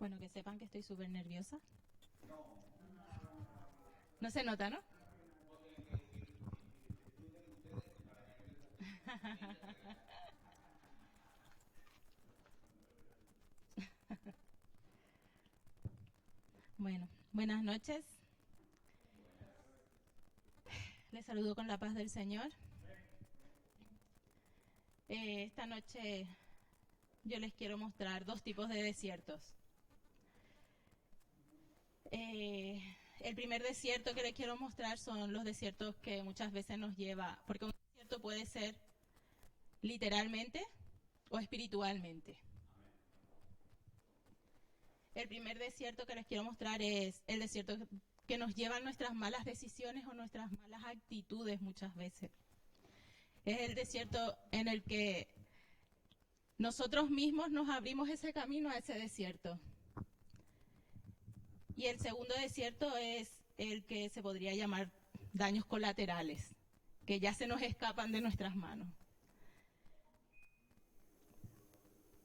Bueno, que sepan que estoy súper nerviosa. No se nota, ¿no? Bueno, buenas noches. Les saludo con la paz del Señor. Esta noche yo les quiero mostrar dos tipos de desiertos. El primer desierto que les quiero mostrar son los desiertos que muchas veces nos lleva, porque un desierto puede ser literalmente o espiritualmente. El primer desierto que les quiero mostrar es el desierto que nos lleva a nuestras malas decisiones o nuestras malas actitudes muchas veces. Es el desierto en el que nosotros mismos nos abrimos ese camino a ese desierto. Y el segundo desierto es el que se podría llamar daños colaterales, que ya se nos escapan de nuestras manos.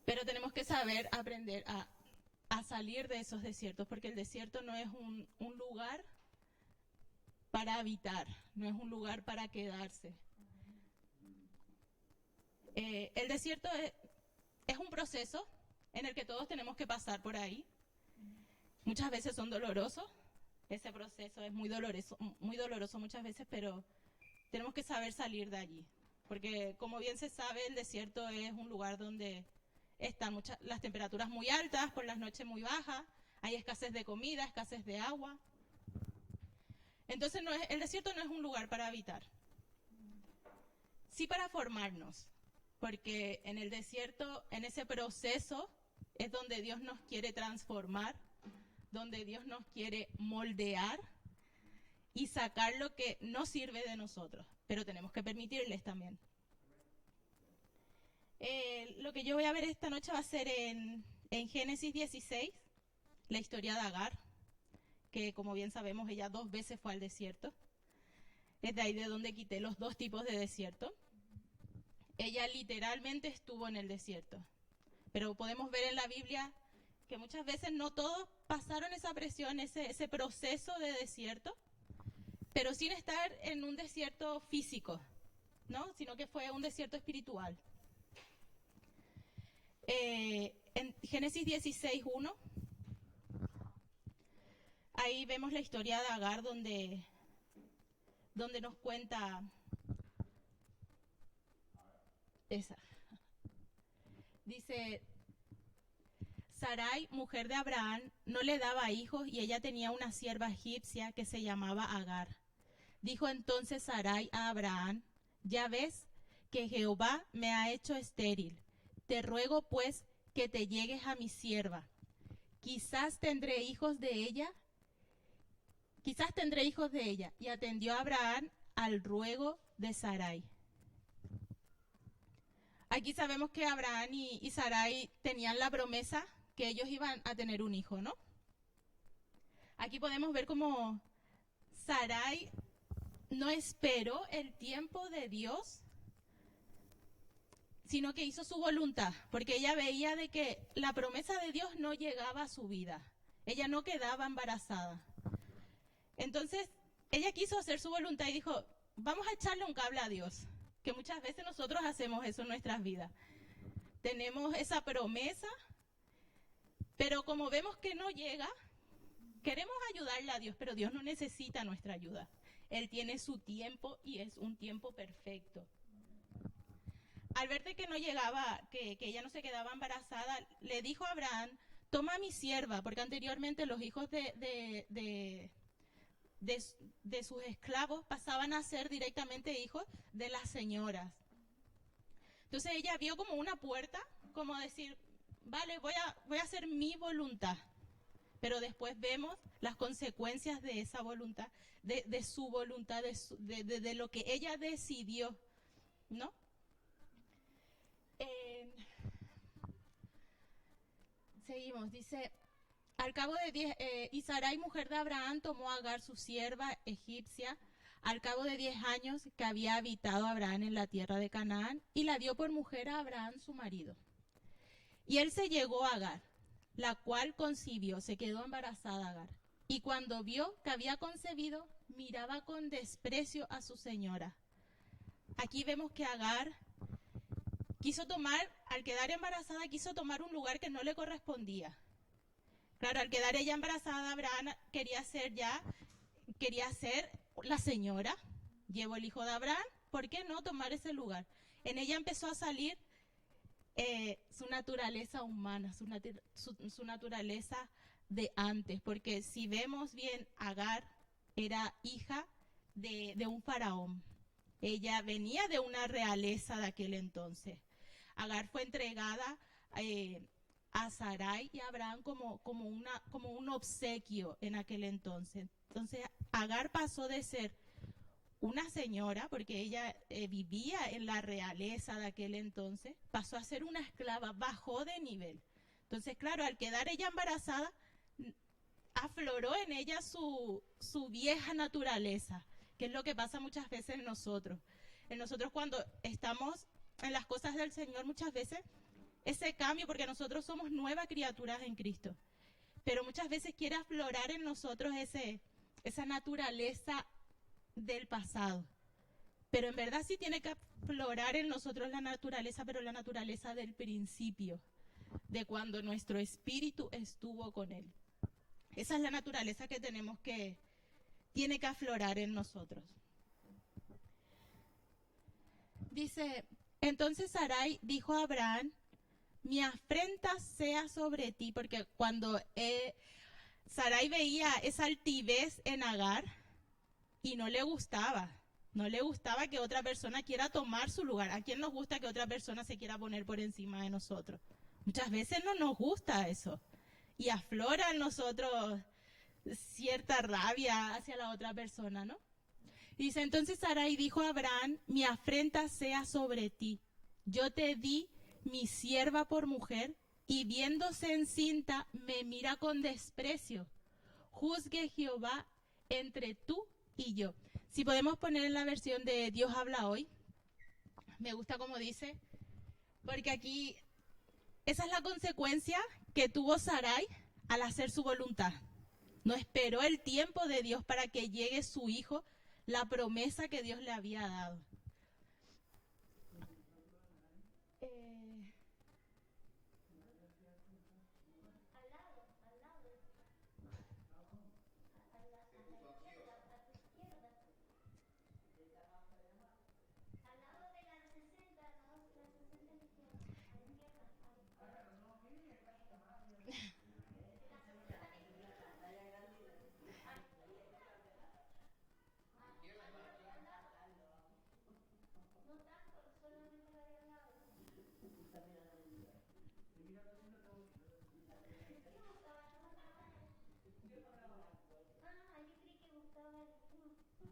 Pero tenemos que saber aprender a salir de esos desiertos, porque el desierto no es un lugar para habitar, no es un lugar para quedarse. El desierto es un proceso en el que todos tenemos que pasar por ahí. Muchas veces son dolorosos, ese proceso es muy doloroso muchas veces, pero tenemos que saber salir de allí. Porque como bien se sabe, el desierto es un lugar donde están las temperaturas muy altas, por las noches muy bajas, hay escasez de comida, escasez de agua. Entonces el desierto no es un lugar para habitar, sí para formarnos, porque en el desierto, en ese proceso, es donde Dios nos quiere transformar, donde Dios nos quiere moldear y sacar lo que no sirve de nosotros, pero tenemos que permitirles también. Lo que yo voy a ver esta noche va a ser en Génesis 16, la historia de Agar, que como bien sabemos ella 2 veces fue al desierto. Es de ahí de donde quité los 2 tipos de desierto. Ella literalmente estuvo en el desierto, pero podemos ver en la Biblia que muchas veces no todos pasaron esa presión, ese proceso de desierto, pero sin estar en un desierto físico, ¿no? Sino que fue un desierto espiritual. En Génesis 16:1, ahí vemos la historia de Agar donde nos cuenta esa. Dice, Sarai, mujer de Abraham, no le daba hijos y ella tenía una sierva egipcia que se llamaba Agar. Dijo entonces Sarai a Abraham, ya ves que Jehová me ha hecho estéril. Te ruego pues que te llegues a mi sierva. Quizás tendré hijos de ella. Y atendió a Abraham al ruego de Sarai. Aquí sabemos que Abraham y Sarai tenían la promesa que ellos iban a tener un hijo, ¿no? Aquí podemos ver cómo Sarai no esperó el tiempo de Dios, sino que hizo su voluntad, porque ella veía de que la promesa de Dios no llegaba a su vida. Ella no quedaba embarazada. Entonces, ella quiso hacer su voluntad y dijo, vamos a echarle un cable a Dios, que muchas veces nosotros hacemos eso en nuestras vidas. Tenemos esa promesa, pero como vemos que no llega, queremos ayudarle a Dios, pero Dios no necesita nuestra ayuda. Él tiene su tiempo y es un tiempo perfecto. Al ver de que no llegaba, que ella no se quedaba embarazada, le dijo a Abraham, toma a mi sierva, porque anteriormente los hijos de sus esclavos pasaban a ser directamente hijos de las señoras. Entonces ella vio como una puerta, como decir, vale, voy a hacer mi voluntad. Pero después vemos las consecuencias de esa voluntad, de su voluntad, de lo que ella decidió, ¿no? Seguimos, dice, al cabo de 10, y Sarai, mujer de Abraham, tomó a Agar, su sierva egipcia, al cabo de 10 años que había habitado Abraham en la tierra de Canaán, y la dio por mujer a Abraham, su marido. Y él se llegó a Agar, la cual concibió, se quedó embarazada Agar. Y cuando vio que había concebido, miraba con desprecio a su señora. Aquí vemos que Agar quiso tomar, al quedar embarazada, quiso tomar un lugar que no le correspondía. Claro, al quedar ella embarazada, Abraham quería ser la señora. Llevó el hijo de Abraham, ¿por qué no tomar ese lugar? En ella empezó a salir su naturaleza humana, su naturaleza de antes, porque si vemos bien, Agar era hija de un faraón. Ella venía de una realeza de aquel entonces. Agar fue entregada a Sarai y a Abraham como un obsequio en aquel entonces. Entonces, Agar pasó de ser una señora, porque ella vivía en la realeza de aquel entonces, pasó a ser una esclava, bajó de nivel. Entonces, claro, al quedar ella embarazada, afloró en ella su vieja naturaleza, que es lo que pasa muchas veces en nosotros. En nosotros cuando estamos en las cosas del Señor, muchas veces ese cambio, porque nosotros somos nuevas criaturas en Cristo, pero muchas veces quiere aflorar en nosotros esa naturaleza del pasado. Pero en verdad sí tiene que aflorar en nosotros la naturaleza, pero la naturaleza del principio, de cuando nuestro espíritu estuvo con Él. Esa es la naturaleza que tiene que aflorar en nosotros. Dice, entonces Sarai dijo a Abraham, mi afrenta sea sobre ti, porque cuando Sarai veía esa altivez en Agar y no le gustaba que otra persona quiera tomar su lugar. ¿A quién nos gusta que otra persona se quiera poner por encima de nosotros? Muchas veces no nos gusta eso y aflora en nosotros cierta rabia hacia la otra persona, ¿no? Dice, entonces Sarai dijo a Abraham, mi afrenta sea sobre ti. Yo te di mi sierva por mujer y viéndose encinta me mira con desprecio. Juzgue Jehová entre tú y yo. Si podemos poner en la versión de Dios habla hoy, me gusta como dice, porque aquí esa es la consecuencia que tuvo Sarai al hacer su voluntad. No esperó el tiempo de Dios para que llegue su hijo, la promesa que Dios le había dado.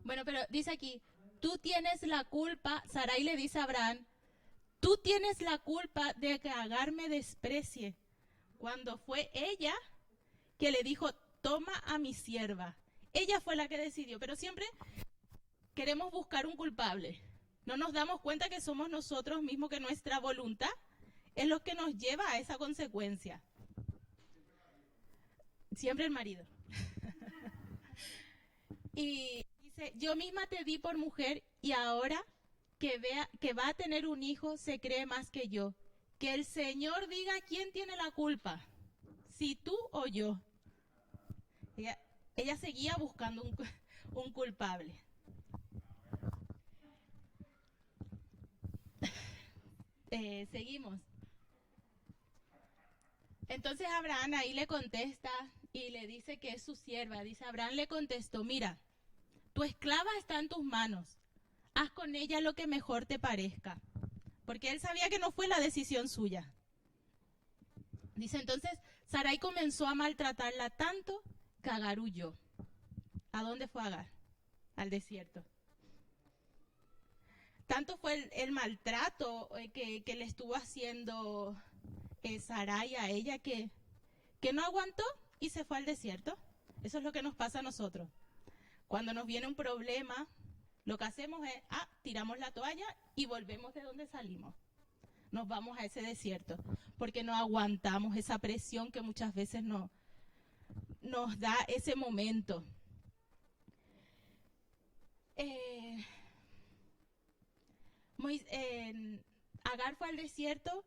Bueno, pero dice aquí, tú tienes la culpa, Sarai le dice a Abraham, tú tienes la culpa de que Agar me desprecie, cuando fue ella que le dijo, toma a mi sierva. Ella fue la que decidió, pero siempre queremos buscar un culpable. No nos damos cuenta que somos nosotros mismos, que nuestra voluntad es lo que nos lleva a esa consecuencia. Siempre el marido. Y dice, yo misma te di por mujer y ahora que va a tener un hijo se cree más que yo. Que el Señor diga quién tiene la culpa, si tú o yo. Ella seguía buscando un culpable. Seguimos. Entonces Abraham ahí le contesta y le dice que es su sierva. Dice, Abraham le contestó, mira, tu esclava está en tus manos. Haz con ella lo que mejor te parezca. Porque él sabía que no fue la decisión suya. Dice, entonces Sarai comenzó a maltratarla tanto que Agar huyó. ¿A dónde fue Agar? Al desierto. Tanto fue el maltrato que le estuvo haciendo Sarai a ella que no aguantó y se fue al desierto. Eso es lo que nos pasa a nosotros. Cuando nos viene un problema, lo que hacemos es, tiramos la toalla y volvemos de donde salimos. nos vamos a ese desierto, porque no aguantamos esa presión que muchas veces nos da ese momento. Agar fue al desierto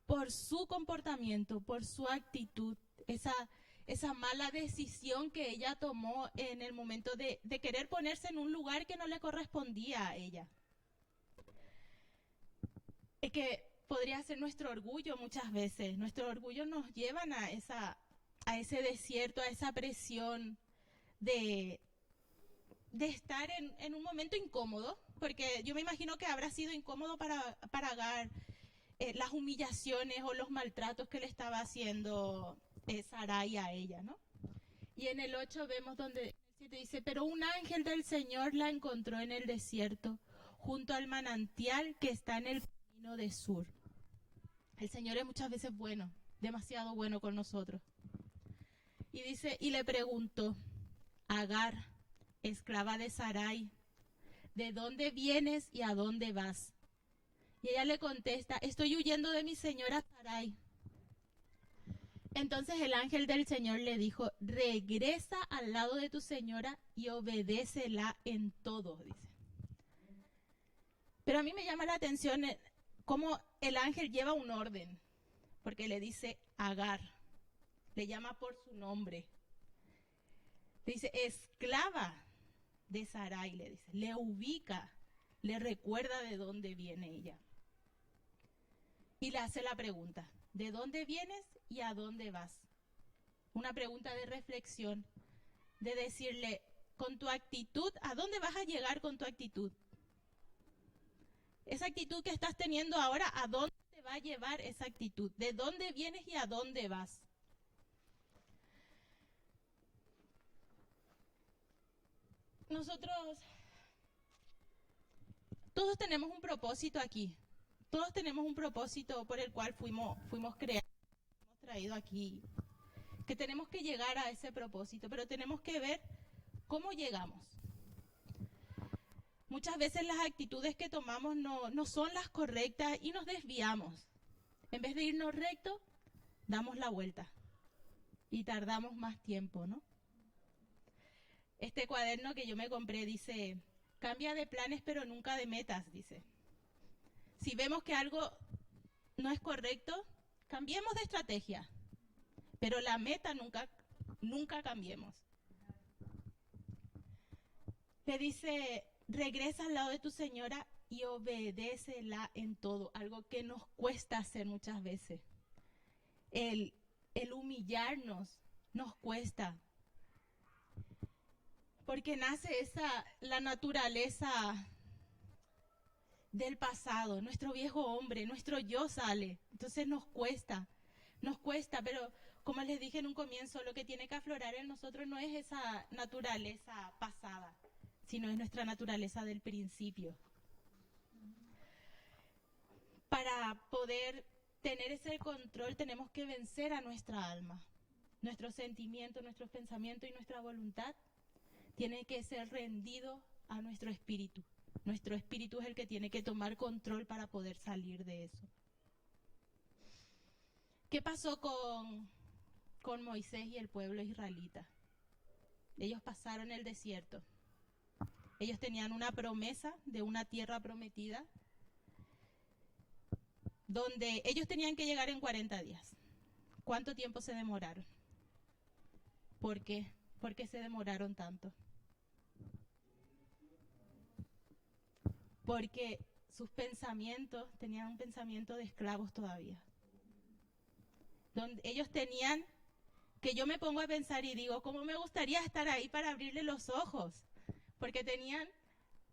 por su comportamiento, por su actitud, esa mala decisión que ella tomó en el momento de querer ponerse en un lugar que no le correspondía a ella. Es que podría ser nuestro orgullo muchas veces. Nuestro orgullo nos llevan a ese desierto, a esa presión de estar en un momento incómodo, porque yo me imagino que habrá sido incómodo para Agar las humillaciones o los maltratos que le estaba haciendo Sarai a ella, ¿no? Y en el 8 vemos donde el 7 dice, pero un ángel del Señor la encontró en el desierto, junto al manantial que está en el camino de Sur. El Señor es muchas veces bueno, demasiado bueno con nosotros. Y dice, y le preguntó, Agar, esclava de Sarai, ¿de dónde vienes y a dónde vas? Y ella le contesta, estoy huyendo de mi señora Sarai. Entonces el ángel del Señor le dijo, regresa al lado de tu señora y obedécela en todo, dice. Pero a mí me llama la atención cómo el ángel lleva un orden, porque le dice Agar, le llama por su nombre. Le dice, esclava de Sarai, le dice, le ubica, le recuerda de dónde viene ella. Y le hace la pregunta, ¿de dónde vienes y a dónde vas? Una pregunta de reflexión, de decirle, con tu actitud, ¿a dónde vas a llegar con tu actitud? Esa actitud que estás teniendo ahora, ¿a dónde te va a llevar esa actitud? ¿De dónde vienes y a dónde vas? Nosotros, todos tenemos un propósito aquí. Todos tenemos un propósito por el cual fuimos creados, fuimos traídos aquí. Que tenemos que llegar a ese propósito, pero tenemos que ver cómo llegamos. Muchas veces las actitudes que tomamos no son las correctas y nos desviamos. En vez de irnos recto, damos la vuelta y tardamos más tiempo, ¿no? Este cuaderno que yo me compré dice, cambia de planes pero nunca de metas, dice. Si vemos que algo no es correcto, cambiemos de estrategia, pero la meta nunca cambiemos. Le dice, regresa al lado de tu señora y obedécela en todo, algo que nos cuesta hacer muchas veces. El humillarnos nos cuesta, porque nace la naturaleza del pasado, nuestro viejo hombre, nuestro yo sale, entonces nos cuesta, pero como les dije en un comienzo, lo que tiene que aflorar en nosotros no es esa naturaleza pasada, sino es nuestra naturaleza del principio. Para poder tener ese control tenemos que vencer a nuestra alma, nuestros sentimientos, nuestros pensamientos y nuestra voluntad tiene que ser rendido a nuestro espíritu. Nuestro espíritu es el que tiene que tomar control para poder salir de eso. ¿Qué pasó con Moisés y el pueblo israelita? Ellos pasaron el desierto. Ellos tenían una promesa de una tierra prometida, donde ellos tenían que llegar en 40 días. ¿Cuánto tiempo se demoraron? ¿Por qué? ¿Por qué se demoraron tanto? Porque sus pensamientos tenían un pensamiento de esclavos todavía. Donde ellos tenían, que yo me pongo a pensar y digo, ¿cómo me gustaría estar ahí para abrirle los ojos? Porque tenían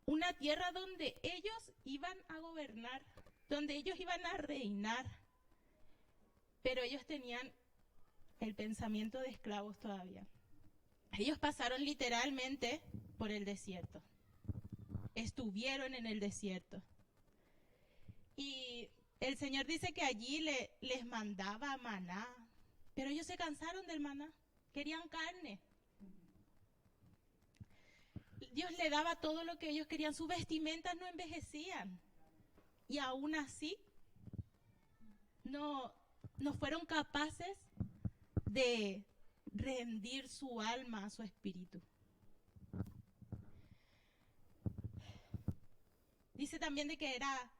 una tierra donde ellos iban a gobernar, donde ellos iban a reinar. Pero ellos tenían el pensamiento de esclavos todavía. Ellos pasaron literalmente por el desierto. Estuvieron en el desierto. Y el Señor dice que allí les mandaba maná, pero ellos se cansaron del maná, querían carne. Dios le daba todo lo que ellos querían, sus vestimentas no envejecían. Y aún así, no, no fueron capaces de rendir su alma a su espíritu. Dice también de que era,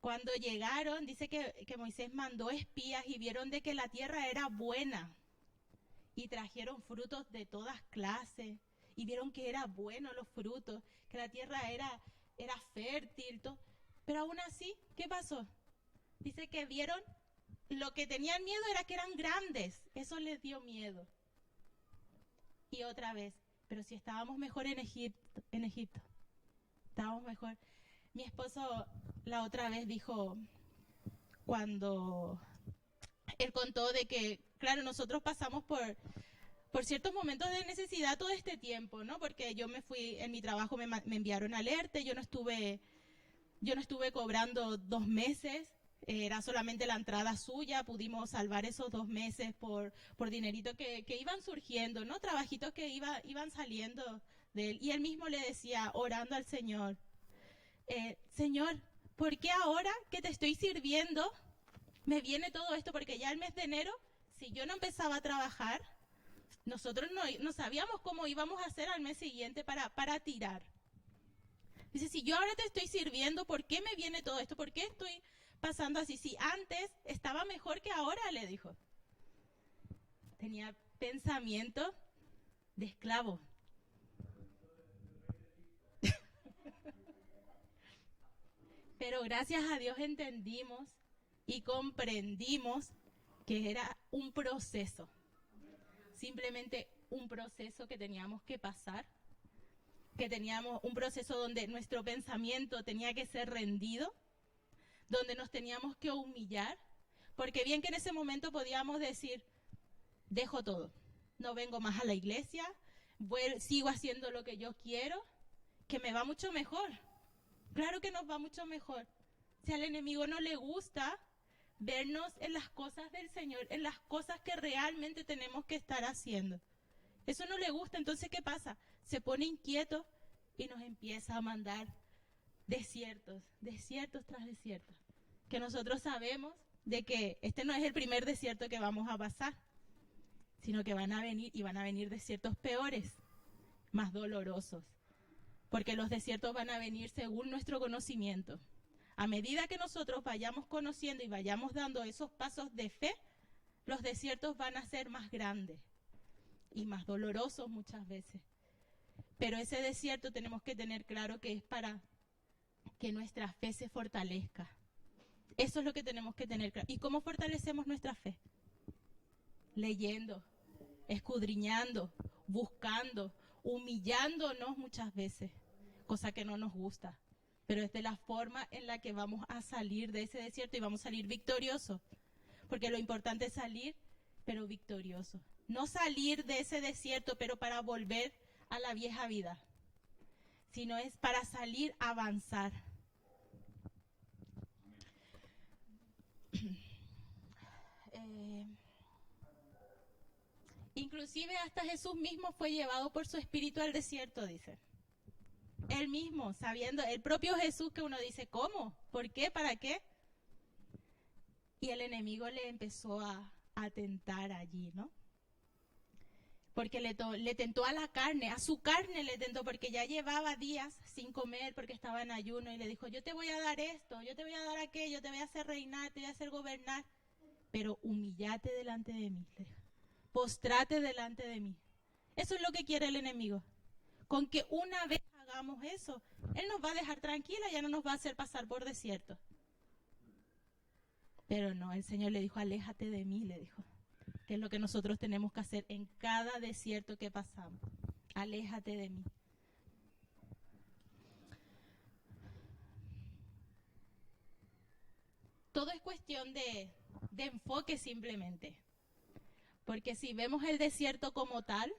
cuando llegaron, dice que Moisés mandó espías y vieron de que la tierra era buena y trajeron frutos de todas clases y vieron que era bueno los frutos, que la tierra era fértil, todo. Pero aún así, ¿qué pasó? Dice que vieron, lo que tenían miedo era que eran grandes, eso les dio miedo. Y otra vez, pero si estábamos mejor en Egipto, estábamos mejor. Mi esposo la otra vez dijo, cuando él contó de que, claro, nosotros pasamos por ciertos momentos de necesidad todo este tiempo, ¿no? Porque yo me fui, en mi trabajo me enviaron alerta, yo no estuve cobrando 2 meses, era solamente la entrada suya, pudimos salvar esos 2 meses por dinerito que iban surgiendo, ¿no? Trabajitos que iban saliendo de él. Y él mismo le decía, orando al Señor, Señor, ¿por qué ahora que te estoy sirviendo me viene todo esto? Porque ya el mes de enero, si yo no empezaba a trabajar, nosotros no sabíamos cómo íbamos a hacer al mes siguiente para tirar. Dice, si yo ahora te estoy sirviendo, ¿por qué me viene todo esto? ¿Por qué estoy pasando así? Si antes estaba mejor que ahora, le dijo. Tenía pensamiento de esclavo. Pero gracias a Dios entendimos y comprendimos que era un proceso. Simplemente un proceso que teníamos que pasar, que teníamos un proceso donde nuestro pensamiento tenía que ser rendido, donde nos teníamos que humillar, porque bien que en ese momento podíamos decir, dejo todo, no vengo más a la iglesia, sigo haciendo lo que yo quiero, que me va mucho mejor. Claro que nos va mucho mejor. Si al enemigo no le gusta vernos en las cosas del Señor, en las cosas que realmente tenemos que estar haciendo. Eso no le gusta, entonces ¿qué pasa? Se pone inquieto y nos empieza a mandar desiertos tras desiertos. Que nosotros sabemos de que este no es el primer desierto que vamos a pasar, sino que van a venir desiertos peores, más dolorosos. Porque los desiertos van a venir según nuestro conocimiento. A medida que nosotros vayamos conociendo y vayamos dando esos pasos de fe, los desiertos van a ser más grandes y más dolorosos muchas veces. Pero ese desierto tenemos que tener claro que es para que nuestra fe se fortalezca. Eso es lo que tenemos que tener claro. ¿Y cómo fortalecemos nuestra fe? Leyendo, escudriñando, buscando, humillándonos muchas veces, cosa que no nos gusta. Pero es de la forma en la que vamos a salir de ese desierto y vamos a salir victoriosos. Porque lo importante es salir, pero victoriosos. No salir de ese desierto, pero para volver a la vieja vida, sino es para salir a avanzar. Inclusive hasta Jesús mismo fue llevado por su espíritu al desierto, dice. Él mismo, sabiendo, el propio Jesús, que uno dice, ¿cómo? ¿Por qué? ¿Para qué? Y el enemigo le empezó a tentar allí, ¿no? Porque le tentó a la carne, a su carne le tentó, porque ya llevaba días sin comer, porque estaba en ayuno, y le dijo, yo te voy a dar esto, yo te voy a dar aquello, te voy a hacer reinar, te voy a hacer gobernar, pero humillate delante de mí, le dijo. Postrate delante de mí. Eso es lo que quiere el enemigo. Con que una vez hagamos eso, él nos va a dejar tranquila, ya no nos va a hacer pasar por desierto. Pero no, el Señor le dijo, aléjate de mí, le dijo. Que es lo que nosotros tenemos que hacer en cada desierto que pasamos. Aléjate de mí. Todo es cuestión de enfoque simplemente. Porque si vemos el desierto como tal,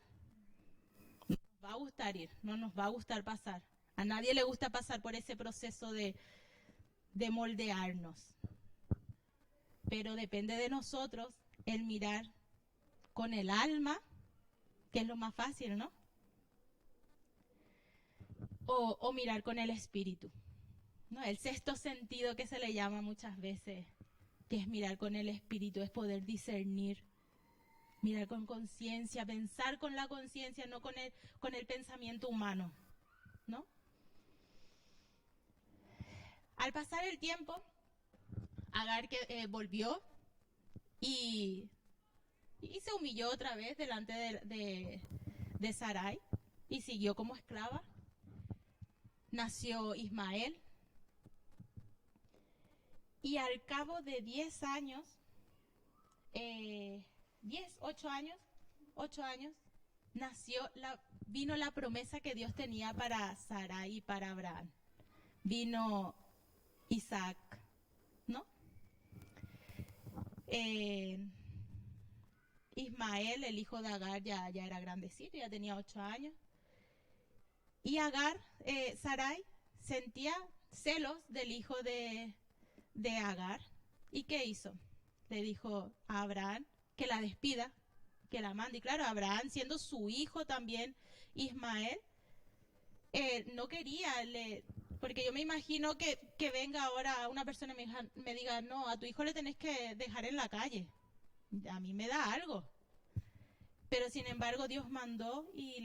no nos va a gustar ir, no nos va a gustar pasar. A nadie le gusta pasar por ese proceso de moldearnos. Pero depende de nosotros el mirar con el alma, que es lo más fácil, ¿no? O mirar con el espíritu, ¿no? El sexto sentido que se le llama muchas veces que es mirar con el espíritu, es poder discernir, mirar con conciencia, pensar con la conciencia, no con el pensamiento humano, ¿no? Al pasar el tiempo, Agar que volvió y se humilló otra vez delante de Sarai y siguió como esclava. Nació Ismael y al cabo de 10 años, 8 años, vino la promesa que Dios tenía para Sarai y para Abraham. Vino Isaac, ¿no? Ismael, el hijo de Agar, ya era grandecito, ya tenía 8 años. Y Agar, Sarai, sentía celos del hijo de Agar. ¿Y qué hizo? Le dijo a Abraham que la despida, que la mande. Y claro, Abraham, siendo su hijo también, Ismael, no quería, porque yo me imagino que venga ahora una persona y me diga, no, a tu hijo le tenés que dejar en la calle. A mí me da algo. Pero sin embargo Dios mandó y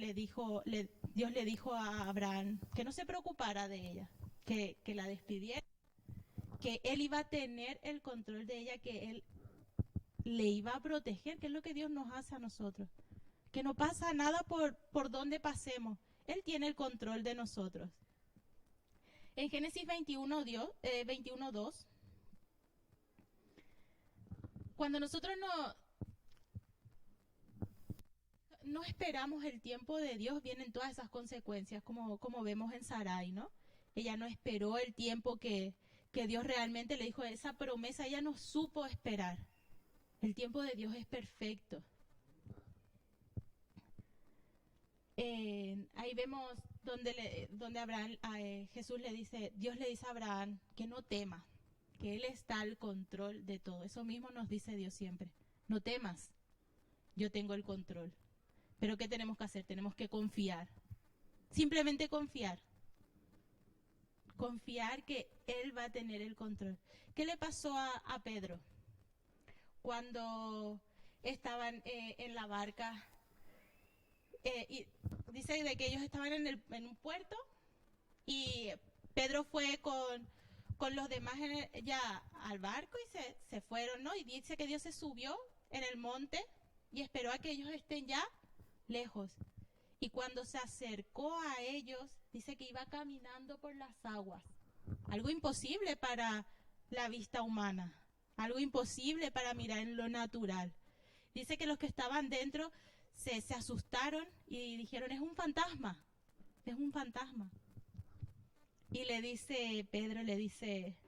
Dios le dijo a Abraham que no se preocupara de ella, que la despidiera, que él iba a tener el control de ella, que él le iba a proteger, que es lo que Dios nos hace a nosotros. Que no pasa nada por donde pasemos. Él tiene el control de nosotros. En Génesis 21:2, cuando nosotros no esperamos el tiempo de Dios, vienen todas esas consecuencias, como vemos en Sarai, ¿no? Ella no esperó el tiempo que Dios realmente le dijo, esa promesa, ella no supo esperar. El tiempo de Dios es perfecto. Ahí vemos donde Abraham, Jesús le dice, Dios le dice a Abraham que no tema, que Él está al control de todo. Eso mismo nos dice Dios siempre. No temas, yo tengo el control. Pero ¿qué tenemos que hacer? Tenemos que confiar. Simplemente confiar. Confiar que Él va a tener el control. ¿Qué le pasó a Pedro? Cuando estaban en la barca, y dice de que ellos estaban en un puerto y Pedro fue con los demás ya al barco y se fueron, ¿no? Y dice que Dios se subió en el monte y esperó a que ellos estén ya lejos. Y cuando se acercó a ellos, dice que iba caminando por las aguas. Algo imposible para la vista humana, algo imposible para mirar en lo natural. Dice que los que estaban dentro se asustaron y dijeron, es un fantasma, es un fantasma. Y Pedro le dice,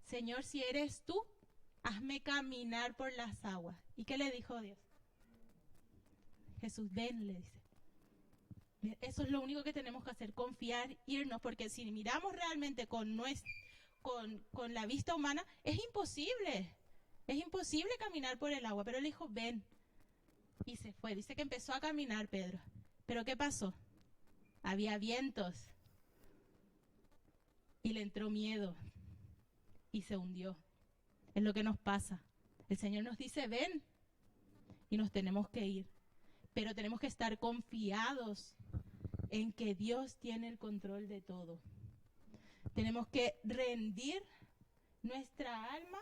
Señor, si eres tú, hazme caminar por las aguas. ¿Y qué le dijo Dios? Jesús, ven, le dice. Eso es lo único que tenemos que hacer, confiar, irnos, porque si miramos realmente con la vista humana, es imposible caminar por el agua, pero él dijo, ven, y se fue. Dice que empezó a caminar Pedro, pero ¿qué pasó? Había vientos, y le entró miedo, y se hundió. Es lo que nos pasa. El Señor nos dice, ven, y nos tenemos que ir, pero tenemos que estar confiados en que Dios tiene el control de todo. Tenemos que rendir nuestra alma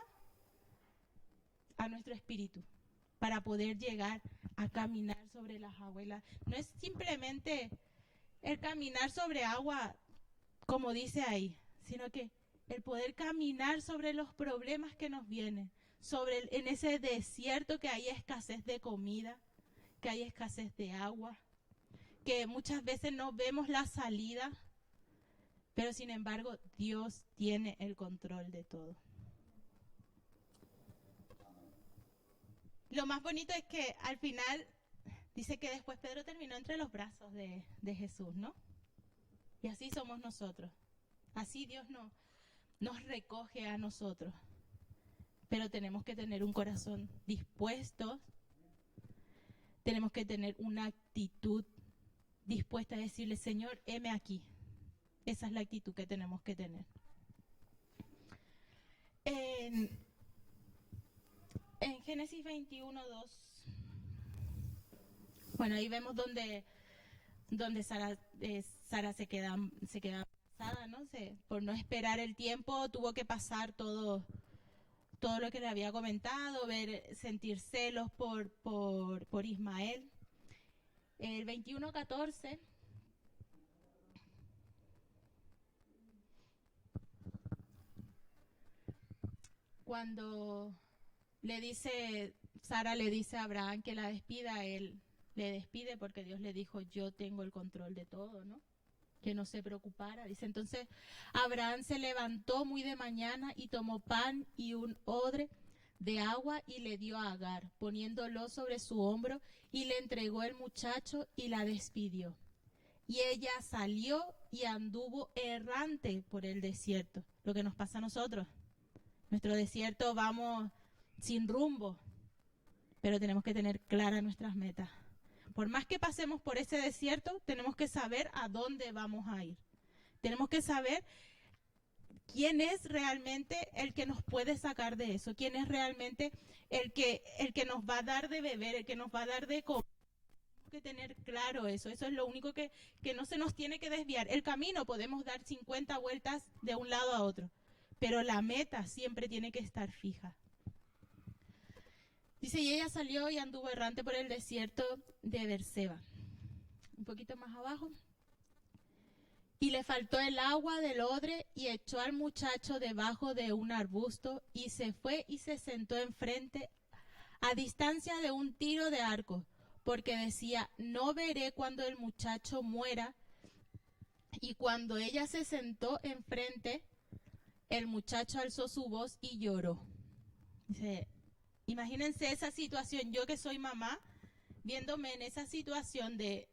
a nuestro espíritu para poder llegar a caminar sobre las aguas. No es simplemente el caminar sobre agua, como dice ahí, sino que el poder caminar sobre los problemas que nos vienen, en ese desierto que hay escasez de comida, que hay escasez de agua, que muchas veces no vemos la salida, pero sin embargo Dios tiene el control de todo. Lo más bonito es que al final dice que después Pedro terminó entre los brazos de Jesús, ¿no? Y así somos nosotros. Así Dios nos recoge a nosotros. Pero tenemos que tener un corazón dispuesto, tenemos que tener una actitud dispuesta a decirle, Señor, heme aquí. Esa es la actitud que tenemos que tener. En Génesis 21:2. Bueno, ahí vemos donde Sara se queda embarazada, ¿no? Por no esperar el tiempo tuvo que pasar todo lo que le había comentado, sentir celos por Ismael. El 21:14. Cuando Sara le dice a Abraham que la despida, él le despide porque Dios le dijo, yo tengo el control de todo, ¿no? Que no se preocupara. Dice, entonces Abraham se levantó muy de mañana y tomó pan y un odre de agua y le dio a Agar, poniéndolo sobre su hombro, y le entregó el muchacho y la despidió. Y ella salió y anduvo errante por el desierto. Lo que nos pasa a nosotros. Nuestro desierto vamos sin rumbo, pero tenemos que tener claras nuestras metas. Por más que pasemos por ese desierto, tenemos que saber a dónde vamos a ir. Tenemos que saber quién es realmente el que nos puede sacar de eso, quién es realmente el que nos va a dar de beber, el que nos va a dar de comer. Tenemos que tener claro eso. Eso es lo único que no se nos tiene que desviar. El camino podemos dar 50 vueltas de un lado a otro, pero la meta siempre tiene que estar fija. Dice, y ella salió y anduvo errante por el desierto de Berseba. Un poquito más abajo. Y le faltó el agua del odre y echó al muchacho debajo de un arbusto y se fue y se sentó enfrente a distancia de un tiro de arco, porque decía, no veré cuando el muchacho muera. Y cuando ella se sentó enfrente, el muchacho alzó su voz y lloró. Dice, imagínense esa situación, yo que soy mamá, viéndome en esa situación de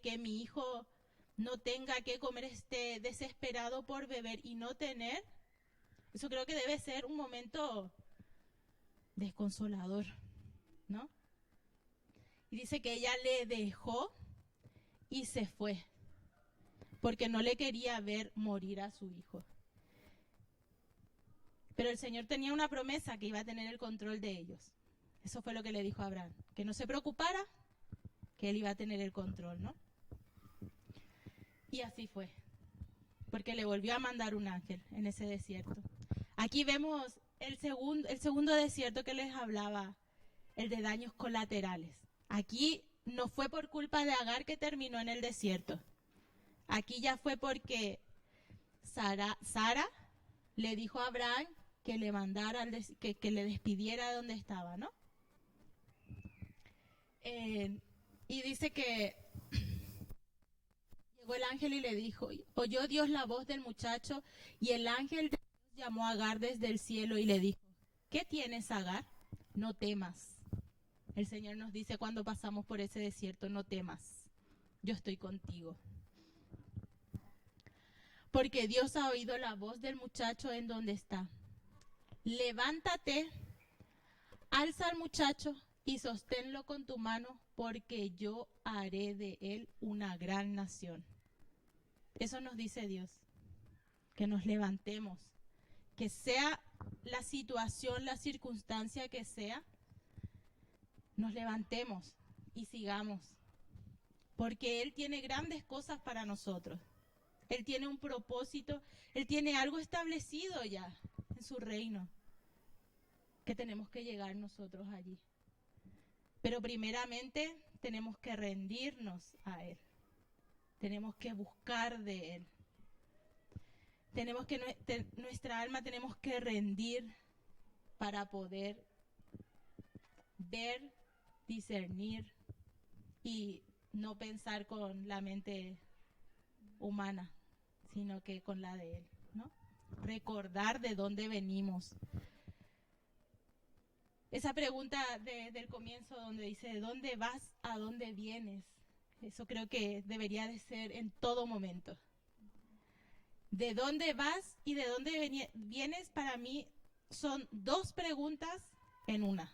que mi hijo no tenga que comer, esté desesperado por beber y no tener. Eso creo que debe ser un momento desconsolador, ¿no? Y dice que ella le dejó y se fue, porque no le quería ver morir a su hijo. Pero el Señor tenía una promesa que iba a tener el control de ellos. Eso fue lo que le dijo a Abraham, que no se preocupara, que él iba a tener el control, ¿no? Y así fue, porque le volvió a mandar un ángel en ese desierto. Aquí vemos el segundo desierto que les hablaba, el de daños colaterales. Aquí no fue por culpa de Agar que terminó en el desierto. Aquí ya fue porque Sara le dijo a Abraham que le mandara, que le despidiera de donde estaba, ¿no? Y dice que llegó el ángel y le dijo, oyó Dios la voz del muchacho, y el ángel de Dios llamó a Agar desde el cielo y le dijo, ¿qué tienes, Agar? No temas. El Señor nos dice cuando pasamos por ese desierto, no temas, yo estoy contigo. Porque Dios ha oído la voz del muchacho en donde está. Levántate, alza al muchacho y sosténlo con tu mano, porque yo haré de él una gran nación. Eso nos dice Dios, que nos levantemos, que sea la situación, la circunstancia que sea, nos levantemos y sigamos, porque Él tiene grandes cosas para nosotros. Él tiene un propósito, Él tiene algo establecido ya en su reino, que tenemos que llegar nosotros allí. Pero primeramente tenemos que rendirnos a Él, tenemos que buscar de Él, nuestra alma tenemos que rendir para poder ver, discernir y no pensar con la mente humana, sino que con la de Él, ¿no? Recordar de dónde venimos. Esa pregunta del comienzo donde dice, ¿de dónde vas, a dónde vienes? Eso creo que debería de ser en todo momento. ¿De dónde vas y de dónde vienes? Para mí son dos preguntas en una.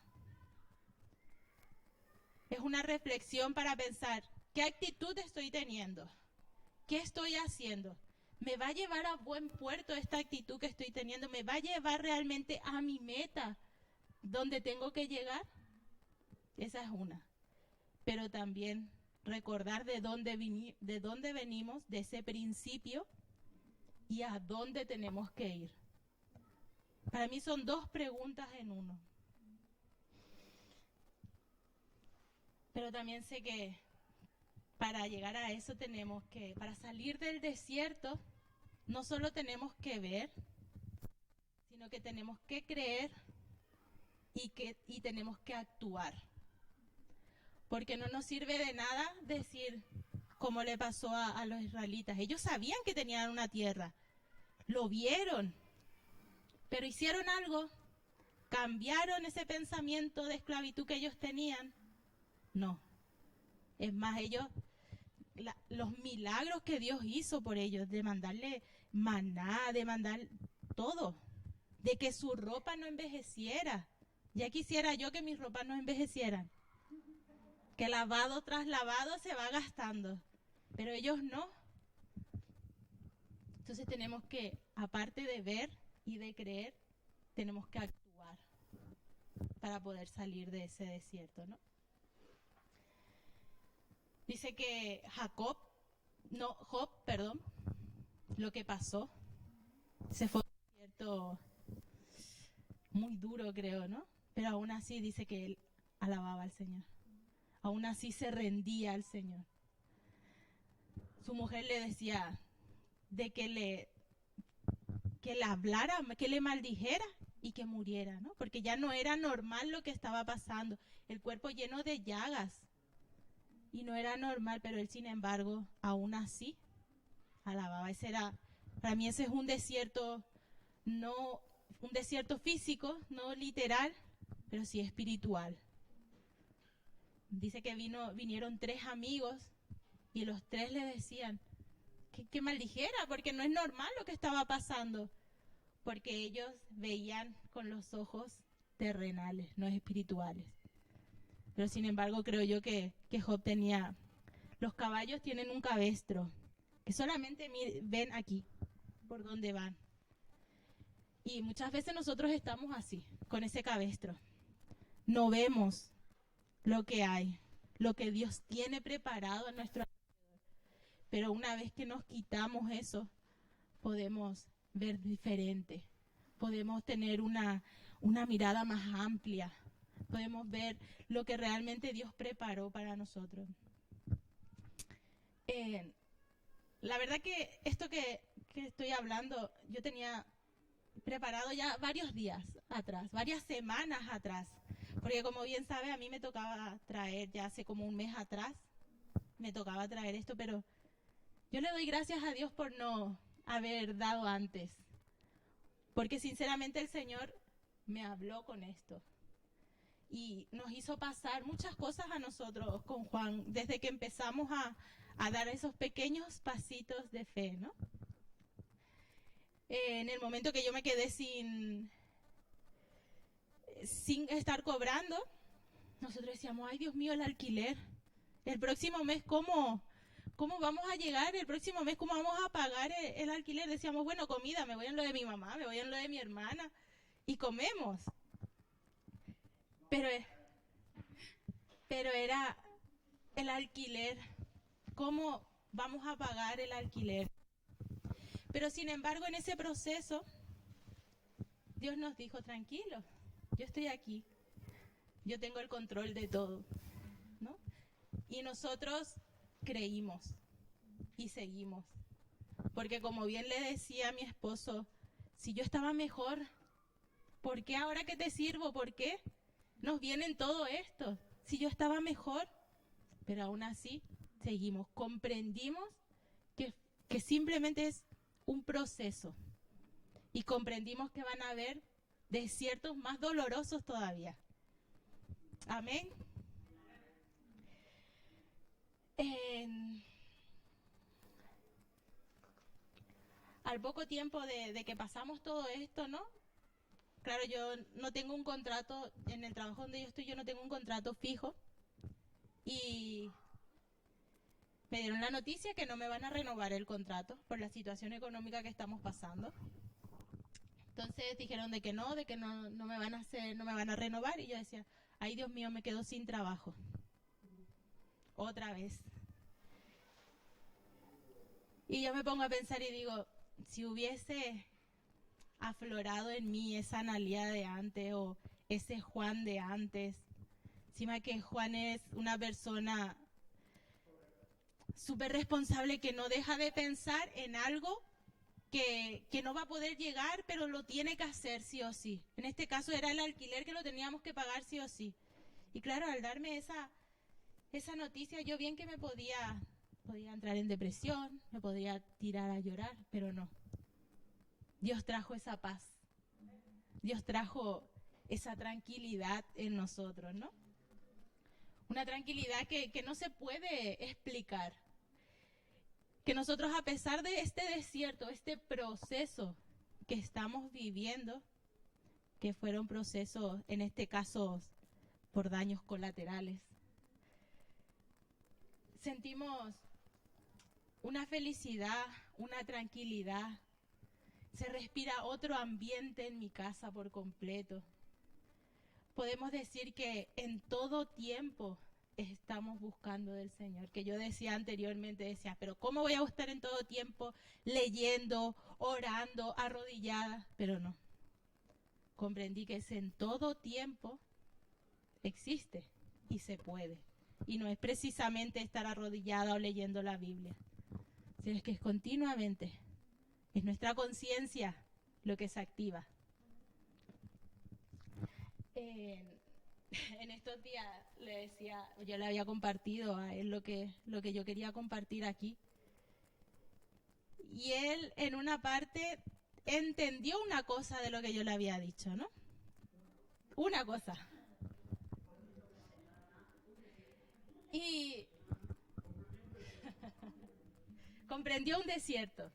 Es una reflexión para pensar, ¿qué actitud estoy teniendo? ¿Qué estoy haciendo? ¿Me va a llevar a buen puerto esta actitud que estoy teniendo? ¿Me va a llevar realmente a mi meta dónde tengo que llegar, esa es una. Pero también recordar de dónde venimos, de ese principio y a dónde tenemos que ir. Para mí son dos preguntas en uno. Pero también sé que para llegar a eso para salir del desierto, no solo tenemos que ver, sino que tenemos que creer y tenemos que actuar. Porque no nos sirve de nada decir como le pasó a los israelitas. Ellos sabían que tenían una tierra, lo vieron, pero hicieron algo, cambiaron ese pensamiento de esclavitud que ellos tenían. No, es más, los milagros que Dios hizo por ellos, de mandarle maná, de mandar todo, de que su ropa no envejeciera. Ya quisiera yo que mis ropas no envejecieran, que lavado tras lavado se va gastando, pero ellos no. Entonces tenemos que, aparte de ver y de creer, tenemos que actuar para poder salir de ese desierto, ¿no? Dice que Job, lo que pasó, se fue un desierto muy duro, creo, ¿no? Pero aún así dice que él alababa al Señor. Aún así se rendía al Señor. Su mujer le decía de que le hablara, que le maldijera y que muriera, ¿no? Porque ya no era normal lo que estaba pasando. El cuerpo lleno de llagas. Y no era normal, pero él, sin embargo, aún así alababa. Para mí ese es un desierto, no un desierto físico, no literal, pero sí espiritual. Dice que vinieron 3 amigos y los 3 le decían que maldijera, porque no es normal lo que estaba pasando, porque ellos veían con los ojos terrenales, no espirituales. Pero sin embargo creo yo que Job tenía, los caballos tienen un cabestro, que solamente ven aquí, por donde van. Y muchas veces nosotros estamos así, con ese cabestro. No vemos lo que hay, lo que Dios tiene preparado en nuestro alrededor. Pero una vez que nos quitamos eso, podemos ver diferente, podemos tener una mirada más amplia, podemos ver lo que realmente Dios preparó para nosotros. La verdad que esto que estoy hablando, yo tenía preparado ya varios días atrás, varias semanas atrás, porque como bien sabe, a mí me tocaba traer, ya hace como un mes atrás, me tocaba traer esto, pero yo le doy gracias a Dios por no haber dado antes, porque sinceramente el Señor me habló con esto y nos hizo pasar muchas cosas a nosotros con Juan, desde que empezamos a dar esos pequeños pasitos de fe, ¿no? En el momento que yo me quedé sin estar cobrando, nosotros decíamos, ay Dios mío, el alquiler, el próximo mes, ¿cómo vamos a llegar? El próximo mes, ¿cómo vamos a pagar el alquiler? Decíamos, bueno, comida, me voy en lo de mi mamá, me voy en lo de mi hermana y comemos. Pero era el alquiler, ¿cómo vamos a pagar el alquiler? Pero sin embargo, en ese proceso, Dios nos dijo, tranquilo, yo estoy aquí, yo tengo el control de todo, ¿no? Y nosotros creímos y seguimos. Porque como bien le decía a mi esposo, si yo estaba mejor, ¿por qué ahora que te sirvo? ¿Por qué nos vienen todo esto? Si yo estaba mejor, pero aún así seguimos. Comprendimos que simplemente es un proceso y comprendimos que van a haber desiertos más dolorosos todavía. Amén. Al poco tiempo de que pasamos todo esto, ¿no? Claro, yo no tengo un contrato, en el trabajo donde yo estoy, yo no tengo un contrato fijo. Y me dieron la noticia que no me van a renovar el contrato por la situación económica que estamos pasando. Entonces dijeron de que no me van a hacer, no me van a renovar. Y yo decía, ay Dios mío, me quedo sin trabajo. Otra vez. Y yo me pongo a pensar y digo, si hubiese aflorado en mí esa Analía de antes o ese Juan de antes, encima que Juan es una persona súper responsable que no deja de pensar en algo que no va a poder llegar, pero lo tiene que hacer sí o sí. En este caso era el alquiler que lo teníamos que pagar sí o sí. Y claro, al darme esa noticia, yo bien que me podía entrar en depresión, me podía tirar a llorar, pero no. Dios trajo esa paz. Dios trajo esa tranquilidad en nosotros, ¿no? Una tranquilidad que no se puede explicar. Que nosotros, a pesar de este desierto, este proceso que estamos viviendo, que fueron procesos, en este caso, por daños colaterales, sentimos una felicidad, una tranquilidad. Se respira otro ambiente en mi casa por completo. Podemos decir que en todo tiempo estamos buscando del Señor. Que yo decía anteriormente, decía, pero ¿cómo voy a estar en todo tiempo leyendo, orando, arrodillada? Pero no. Comprendí que en todo tiempo existe y se puede. Y no es precisamente estar arrodillada o leyendo la Biblia, sino es que es continuamente. Es nuestra conciencia lo que se activa. En estos días le decía, yo le había compartido a él lo que yo quería compartir aquí. Y él en una parte entendió una cosa de lo que yo le había dicho, ¿no? Una cosa. Y comprendió un desierto.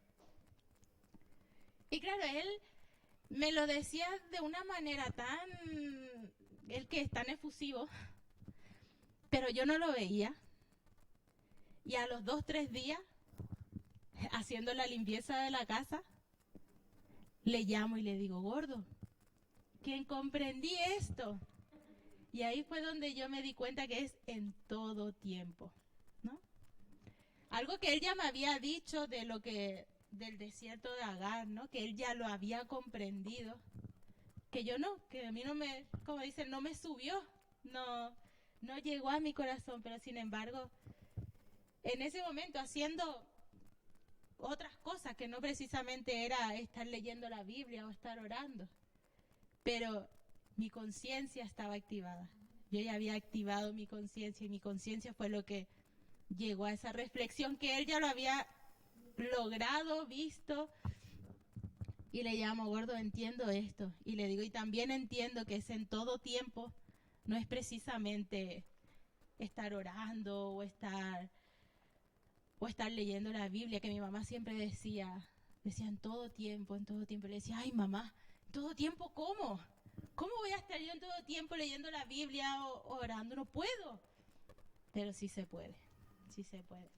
Y claro, él me lo decía de una manera él que es tan efusivo, pero yo no lo veía. Y a los 2-3 días, haciendo la limpieza de la casa, le llamo y le digo, gordo, que comprendí esto. Y ahí fue donde yo me di cuenta que es en todo tiempo, ¿no? Algo que él ya me había dicho del desierto de Agar, ¿no? Que él ya lo había comprendido. Que yo no, que a mí no me, como dicen, no me subió, no llegó a mi corazón, pero sin embargo, en ese momento haciendo otras cosas que no precisamente era estar leyendo la Biblia o estar orando, pero mi conciencia estaba activada. Yo ya había activado mi conciencia y mi conciencia fue lo que llegó a esa reflexión que él ya lo había logrado, visto. Y le llamo, gordo, entiendo esto. Y le digo, y también entiendo que es en todo tiempo, no es precisamente estar orando o estar leyendo la Biblia, que mi mamá siempre decía en todo tiempo, en todo tiempo. Le decía, ay mamá, ¿en todo tiempo cómo? ¿Cómo voy a estar yo en todo tiempo leyendo la Biblia o orando? No puedo. Pero sí se puede, sí se puede.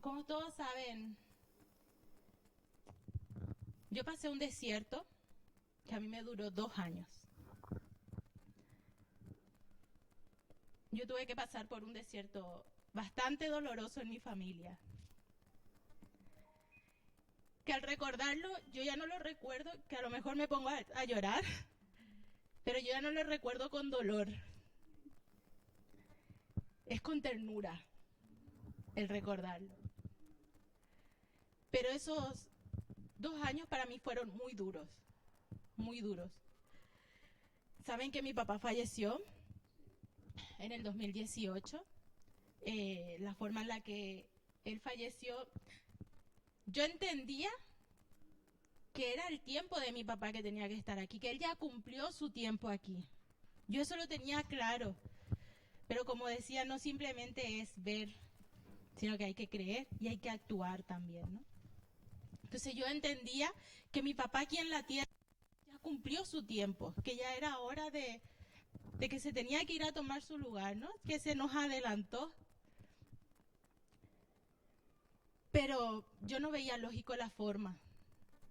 Como todos saben, yo pasé un desierto que a mí me duró 2 años. Yo tuve que pasar por un desierto bastante doloroso en mi familia. Que al recordarlo, yo ya no lo recuerdo, que a lo mejor me pongo a llorar, pero yo ya no lo recuerdo con dolor. Es con ternura el recordarlo. Pero esos 2 años para mí fueron muy duros, muy duros. Saben que mi papá falleció en el 2018. La forma en la que él falleció, yo entendía que era el tiempo de mi papá que tenía que estar aquí, que él ya cumplió su tiempo aquí. Yo eso lo tenía claro. Pero como decía, no simplemente es ver, sino que hay que creer y hay que actuar también, ¿no? Entonces yo entendía que mi papá aquí en la tierra ya cumplió su tiempo, que ya era hora de que se tenía que ir a tomar su lugar, ¿no? Que se nos adelantó. Pero yo no veía lógico la forma,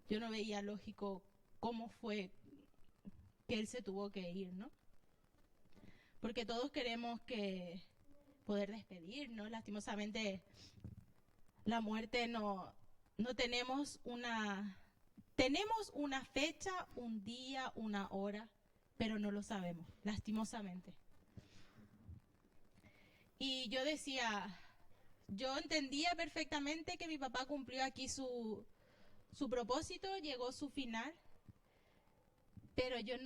yo no veía lógico cómo fue que él se tuvo que ir, ¿no? Porque todos queremos que poder despedirnos, lastimosamente la muerte no tenemos una fecha, un día, una hora, pero no lo sabemos, lastimosamente. Y yo decía, yo entendía perfectamente que mi papá cumplió aquí su propósito, llegó su final, pero yo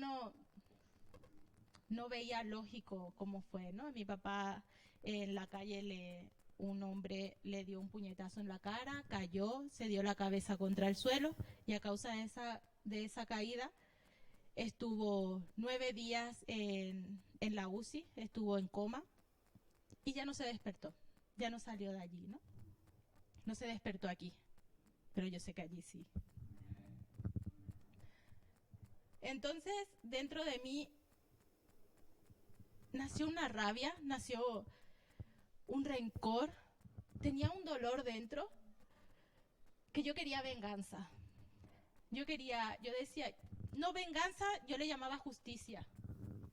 no veía lógico cómo fue, ¿no? Mi papá en la calle un hombre le dio un puñetazo en la cara, cayó, se dio la cabeza contra el suelo y a causa de esa caída estuvo 9 días en la UCI, estuvo en coma y ya no se despertó, ya no salió de allí, ¿no? No se despertó aquí, pero yo sé que allí sí. Entonces, dentro de mí nació una rabia, nació un rencor, tenía un dolor dentro que yo quería venganza. Yo decía, no venganza, yo le llamaba justicia.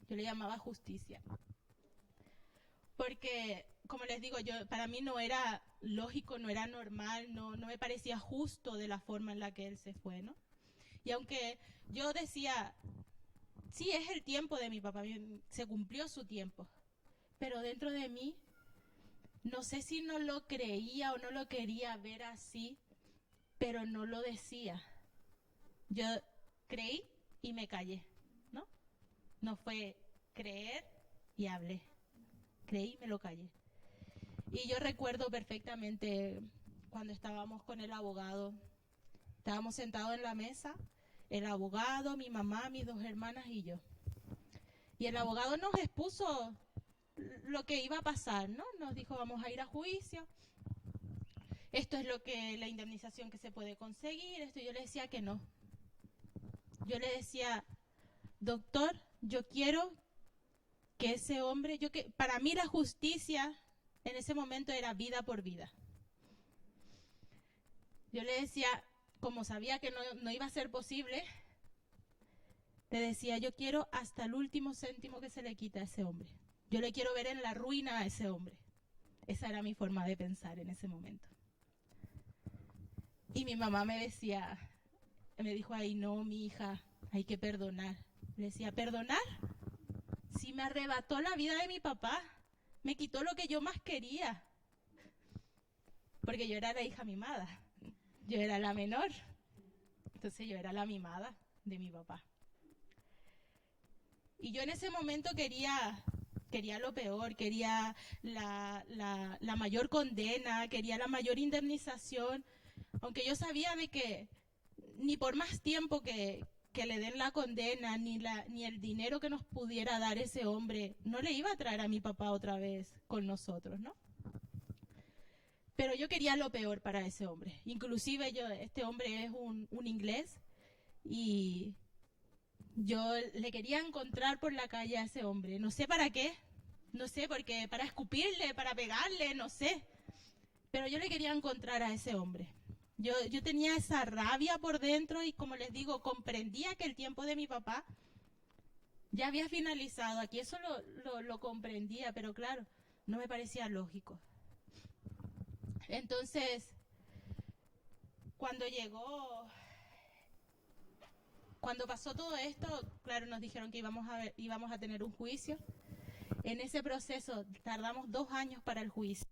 Yo le llamaba justicia. Porque, como les digo, para mí no era lógico, no era normal, no me parecía justo de la forma en la que él se fue, ¿no? Y aunque yo decía, sí, es el tiempo de mi papá, se cumplió su tiempo, pero dentro de mí, no sé si no lo creía o no lo quería ver así, pero no lo decía. Yo creí y me callé, ¿no? No fue creer y hablé. Creí y me lo callé. Y yo recuerdo perfectamente cuando estábamos con el abogado, estábamos sentados en la mesa, el abogado, mi mamá, mis 2 hermanas y yo. Y el abogado nos expuso lo que iba a pasar, ¿no? Nos dijo, vamos a ir a juicio, esto es la indemnización que se puede conseguir, esto. Yo le decía que no. Yo le decía, doctor, yo quiero que ese hombre, para mí la justicia en ese momento era vida por vida. Yo le decía, como sabía que no iba a ser posible, le decía, yo quiero hasta el último céntimo que se le quita a ese hombre. Yo le quiero ver en la ruina a ese hombre. Esa era mi forma de pensar en ese momento. Y mi mamá me dijo, ay no, mi hija, hay que perdonar. Le decía, ¿perdonar? Si me arrebató la vida de mi papá, me quitó lo que yo más quería. Porque yo era la hija mimada, yo era la menor, entonces yo era la mimada de mi papá. Y yo en ese momento quería lo peor, quería la mayor condena, quería la mayor indemnización, aunque yo sabía de que ni por más tiempo que le den la condena, ni el dinero que nos pudiera dar ese hombre, no le iba a traer a mi papá otra vez con nosotros, ¿no? Pero yo quería lo peor para ese hombre. Inclusive este hombre es un inglés y yo le quería encontrar por la calle a ese hombre. No sé para qué, no sé, porque para escupirle, para pegarle, no sé. Pero yo le quería encontrar a ese hombre. Yo tenía esa rabia por dentro y, como les digo, comprendía que el tiempo de mi papá ya había finalizado. Aquí eso lo comprendía, pero claro, no me parecía lógico. Entonces, cuando pasó todo esto, claro, nos dijeron que íbamos a tener un juicio. En ese proceso tardamos 2 años para el juicio.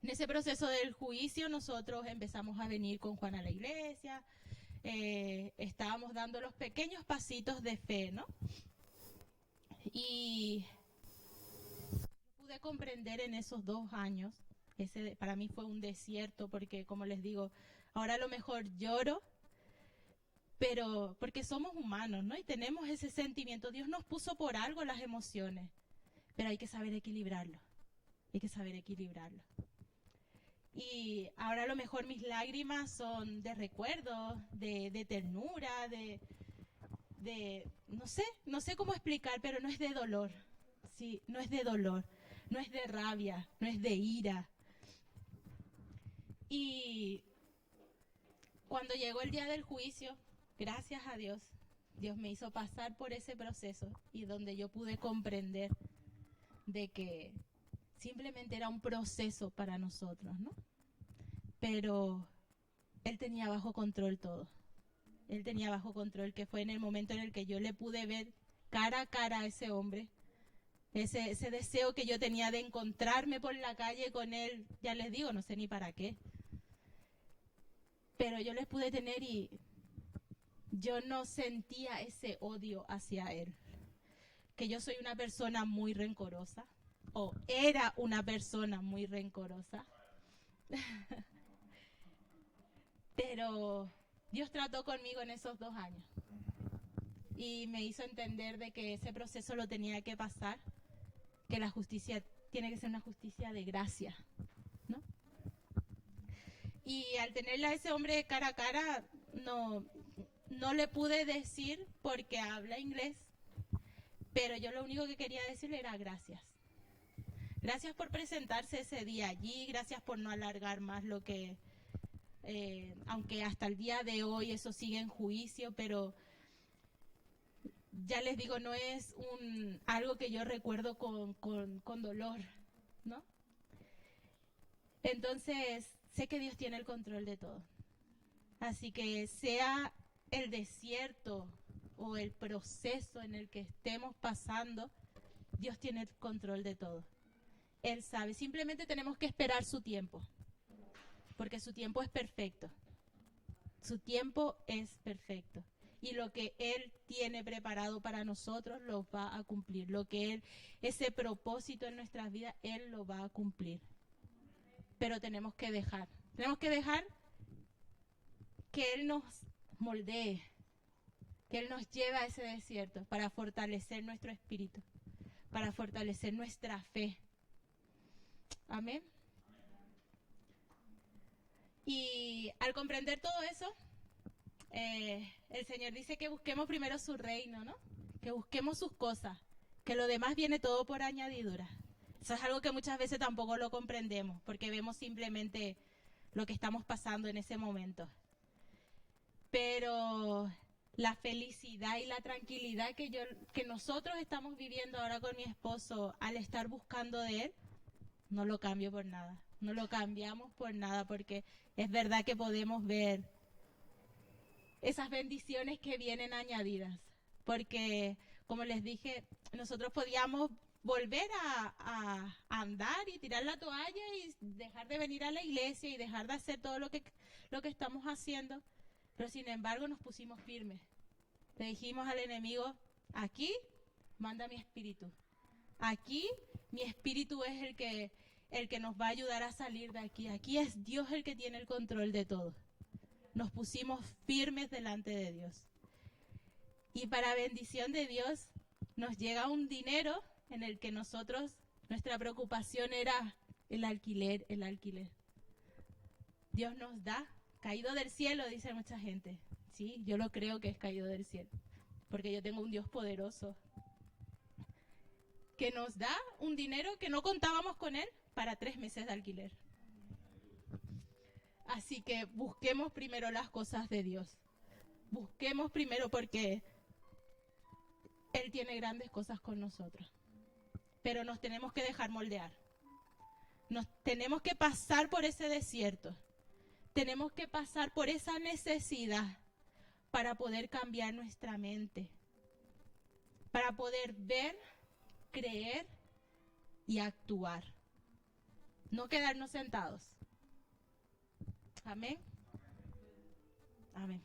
En ese proceso del juicio nosotros empezamos a venir con Juan a la iglesia, estábamos dando los pequeños pasitos de fe, ¿no? Y pude comprender en esos 2 años, para mí fue un desierto porque, como les digo, ahora a lo mejor lloro, pero porque somos humanos, ¿no? Y tenemos ese sentimiento. Dios nos puso por algo las emociones, pero hay que saber equilibrarlo. Hay que saber equilibrarlo. Y ahora a lo mejor mis lágrimas son de recuerdo, de ternura, no sé cómo explicar, pero no es de dolor. Sí, no es de dolor, no es de rabia, no es de ira. Y cuando llegó el día del juicio, gracias a Dios, Dios me hizo pasar por ese proceso y donde yo pude comprender de que simplemente era un proceso para nosotros, ¿no? Pero Él tenía bajo control todo. Él tenía bajo control, que fue en el momento en el que yo le pude ver cara a cara a ese hombre. Ese deseo que yo tenía de encontrarme por la calle con él, ya les digo, no sé ni para qué. Pero yo les pude tener y yo no sentía ese odio hacia él. Que yo soy una persona muy rencorosa, o era una persona muy rencorosa. Pero Dios trató conmigo en esos 2 años. Y me hizo entender de que ese proceso lo tenía que pasar, que la justicia tiene que ser una justicia de gracia, ¿no? Y al tenerle a ese hombre cara a cara, no le pude decir porque habla inglés, pero yo lo único que quería decirle era gracias. Gracias por presentarse ese día allí, gracias por no alargar más lo que, aunque hasta el día de hoy eso sigue en juicio, pero ya les digo, no es algo que yo recuerdo con dolor, ¿no? Entonces, sé que Dios tiene el control de todo. Así que sea el desierto o el proceso en el que estemos pasando, Dios tiene el control de todo. Él sabe, simplemente tenemos que esperar su tiempo, porque su tiempo es perfecto. Su tiempo es perfecto. Y lo que Él tiene preparado para nosotros lo va a cumplir. Lo que Él, ese propósito en nuestras vidas, Él lo va a cumplir. Pero tenemos que dejar que Él nos moldee, que Él nos lleve a ese desierto para fortalecer nuestro espíritu, para fortalecer nuestra fe. Amén. Y al comprender todo eso, el Señor dice que busquemos primero su reino, ¿no? Que busquemos sus cosas, que lo demás viene todo por añadidura. Eso es algo que muchas veces tampoco lo comprendemos, porque vemos simplemente lo que estamos pasando en ese momento. Pero la felicidad y la tranquilidad que nosotros estamos viviendo ahora con mi esposo al estar buscando de él, no lo cambio por nada. No lo cambiamos por nada, porque es verdad que podemos ver esas bendiciones que vienen añadidas. Porque, como les dije, nosotros podíamos volver a andar y tirar la toalla y dejar de venir a la iglesia y dejar de hacer todo lo que estamos haciendo. Pero sin embargo nos pusimos firmes. Le dijimos al enemigo, aquí manda mi espíritu. Aquí mi espíritu es el que nos va a ayudar a salir de aquí. Aquí es Dios el que tiene el control de todo. Nos pusimos firmes delante de Dios. Y para bendición de Dios, nos llega un dinero en el que nuestra preocupación era el alquiler. Dios nos da, caído del cielo, dice mucha gente. Sí, yo lo creo que es caído del cielo, porque yo tengo un Dios poderoso que nos da un dinero que no contábamos con él para 3 meses de alquiler. Así que busquemos primero las cosas de Dios. Busquemos primero porque Él tiene grandes cosas con nosotros. Pero nos tenemos que dejar moldear. Nos tenemos que pasar por ese desierto. Tenemos que pasar por esa necesidad para poder cambiar nuestra mente. Para poder ver, creer y actuar. No quedarnos sentados. Amén. Amén.